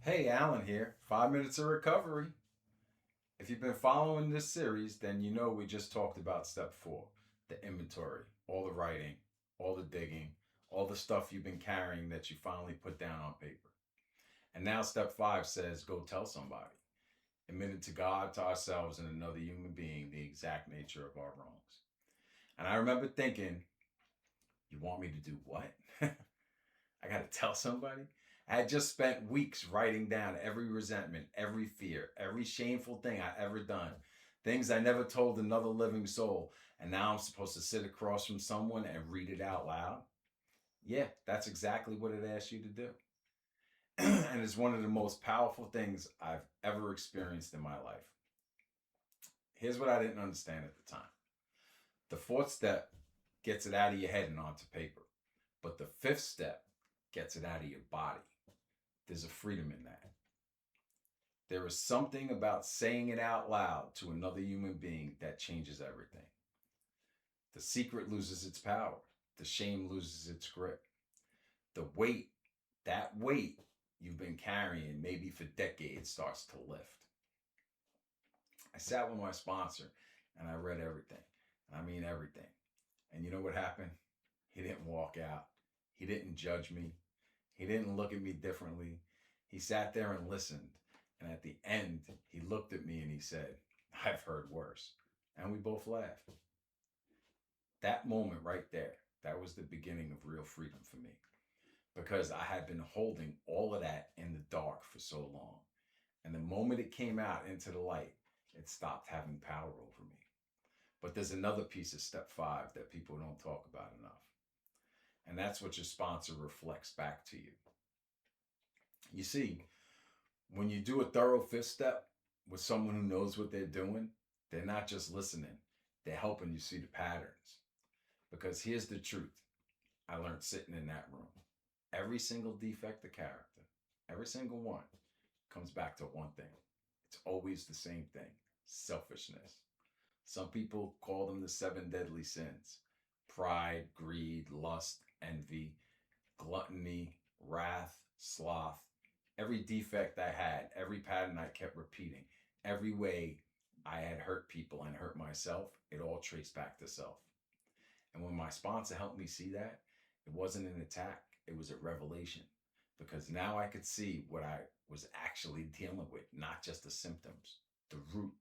Hey, Alan here. 5 minutes of recovery. If you've been following this series, then you know we just talked about step four, the inventory, all the writing, all the digging, all the stuff you've been carrying that you finally put down on paper. And now step five says go tell somebody, admit it to God, to ourselves, and another human being the exact nature of our wrongs. And I remember thinking, you want me to do what? I got to tell somebody? I had just spent weeks writing down every resentment, every fear, every shameful thing I ever done, things I never told another living soul, and now I'm supposed to sit across from someone and read it out loud? Yeah, that's exactly what it asks you to do. And it's one of the most powerful things I've ever experienced in my life. Here's what I didn't understand at the time. The fourth step gets it out of your head and onto paper, but the fifth step gets it out of your body. There's a freedom in that. There is something about saying it out loud to another human being that changes everything. The secret loses its power. The shame loses its grip. The weight, that weight you've been carrying maybe for decades, starts to lift. I sat with my sponsor and I read everything. And I mean everything. And you know what happened? He didn't walk out. He didn't judge me. He didn't look at me differently. He sat there and listened. And at the end, he looked at me and he said, I've heard worse. And we both laughed. That moment right there, that was the beginning of real freedom for me. Because I had been holding all of that in the dark for so long. And the moment it came out into the light, it stopped having power over me. But there's another piece of step five that people don't talk about enough. And that's what your sponsor reflects back to you. You see, when you do a thorough fifth step with someone who knows what they're doing, they're not just listening, they're helping you see the patterns. Because here's the truth I learned sitting in that room. Every single defect of character, every single one, comes back to one thing. It's always the same thing: selfishness. Some people call them the seven deadly sins: pride, greed, lust, envy, gluttony, wrath, sloth. Every defect I had, every pattern I kept repeating, every way I had hurt people and hurt myself, it all traced back to self. And when my sponsor helped me see that, it wasn't an attack, it was a revelation. Because now I could see what I was actually dealing with, not just the symptoms, the root.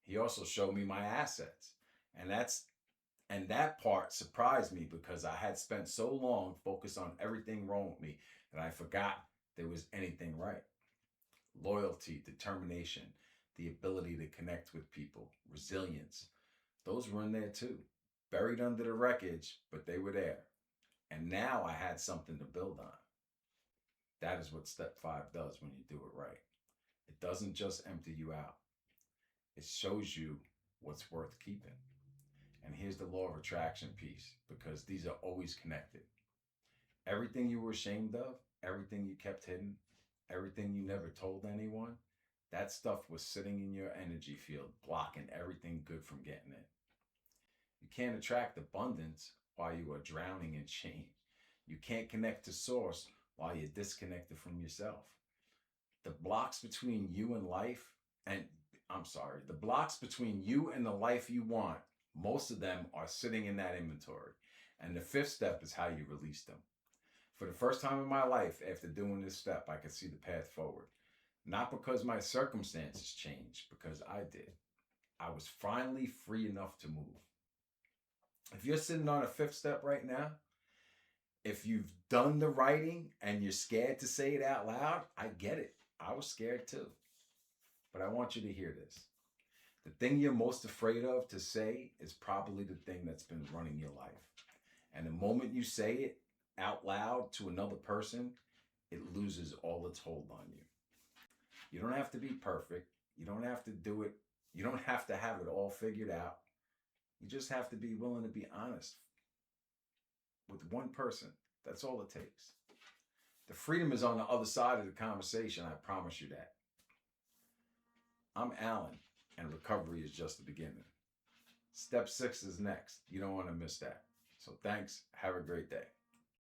He also showed me my assets. And that part surprised me because I had spent so long focused on everything wrong with me that I forgot there was anything right. Loyalty, determination, the ability to connect with people, resilience, those were in there too. Buried under the wreckage, but they were there. And now I had something to build on. That is what step five does when you do it right. It doesn't just empty you out, it shows you what's worth keeping. And here's the law of attraction piece, because these are always connected. Everything you were ashamed of, everything you kept hidden, everything you never told anyone, that stuff was sitting in your energy field, blocking everything good from getting in. You can't attract abundance while you are drowning in shame. You can't connect to source while you're disconnected from yourself. The blocks between you and life, and the blocks between you and the life you want, most of them are sitting in that inventory. And the fifth step is how you release them. For the first time in my life, after doing this step, I could see the path forward. Not because my circumstances changed, because I did. I was finally free enough to move. If you're sitting on a fifth step right now, if you've done the writing and you're scared to say it out loud, I get it. I was scared too. But I want you to hear this. The thing you're most afraid of to say is probably the thing that's been running your life. And the moment you say it out loud to another person, it loses all its hold on you. You don't have to be perfect. You don't have to do it. You don't have to have it all figured out. You just have to be willing to be honest with one person. That's all it takes. The freedom is on the other side of the conversation. I promise you that. I'm Alan, and recovery is just the beginning. Step six is next. You don't want to miss that. So thanks. Have a great day.